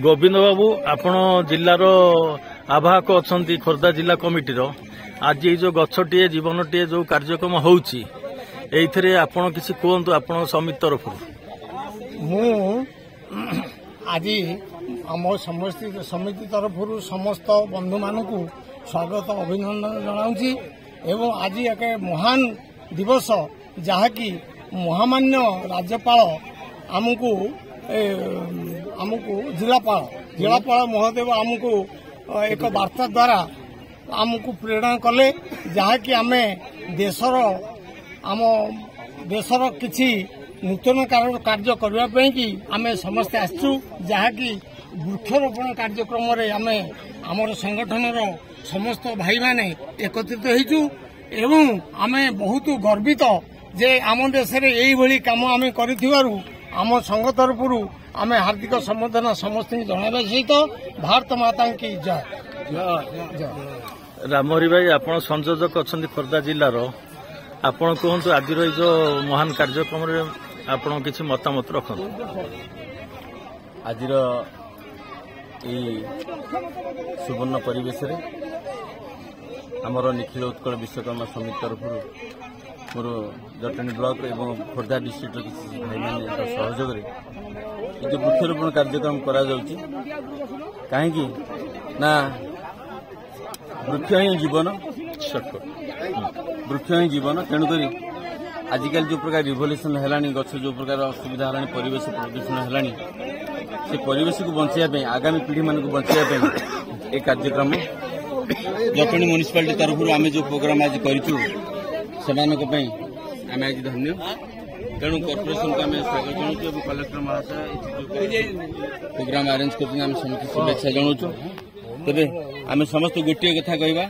गोविंद बाबू आपण जिलार आवाहक अच्छा खोर्धा जिला कमिटीर आज ये जो गछटीए जीवनटीए जो कार्यक्रम होउची एइथरे आपण किसी कहतु आपण समिति तरफ मु आज आम समिति तरफ समस्त बंधु मानक स्वागत अभिनंदन जनाऊँगी एवं आज एक महान दिवस जहाँकि महामान्य राज्यपाल आमको जिलापाल महोदय आमको एक वार्ता द्वारा आमको प्रेरणा कले जहाँकि आम देशर किछि नूतन कार्य करने की आम समस्ते आसु जहाँकि वृक्षरोपण कार्यक्रम आमर संगठन समस्त भाई माने एकत्रित होइछु एवं आमे बहुत गर्वित जे आम देश में यही काम आम करिथिबारु आम संघ तरफ आम हार्दिक संबर्धना समस्त जनावा सहित भारत माता की जय जय। रामहरि भाई आपण संयोजक अच्छा खोर्धा जिलार आपण कहतु आज जो महान कार्यक्रम आपण किसी मतामत रखु आज सुवर्ण परिवेश आमर निखिल उत्कल विश्वकर्मा समिति तरफ मोर जटणी ब्लॉक एवं खोर्धा डिस्ट्रिक्ट किसी भाई मैंने सहयोग जो वृक्षरोपण कार्यक्रम करा कहीं ना वृक्ष ही जीवन वृक्ष ही जीवन तेणुक आजिकल जो प्रकार रिवोल्यूशन है गछ जो प्रकार असुविधा है परिवेश प्रदूषण है से परिवेश को बचाई आगामी पीढ़ी मान बचाई एक कार्यक्रम जटणी म्युनिसिपालिटी तरफ आम जो प्रोग्राम आज करूँ आम आज धन्य तेणु कॉर्पोरेशन को आम स्वागत जनाऊँ कलेक्टर महाशय प्रोग्राम अरेंज कर समस्त शुभेच्छा जनाऊँ तेरे आम समस्त गोटे कथा कहवा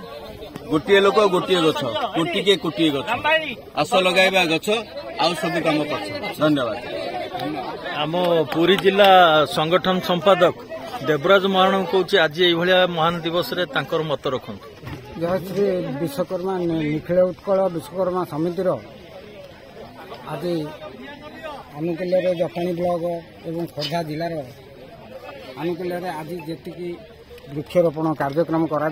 गोटे लोक गोटे गछ कोटी के कोटी गछ आस लगाइबा गछ आउ सब काम कर धन्यवाद। आम पुरी जिला संगठन संपादक देवराज महारण कहूँ आज ये महान दिवस रे तांकर मत रखु जय श्री विश्वकर्मा निखिल उत्कल विश्वकर्मा समितिर आज आनुकूल्य जटणी ब्लॉक एवं खोर्धा जिलार आनुकूल्य आज जी वृक्षरोपण कार्यक्रम करा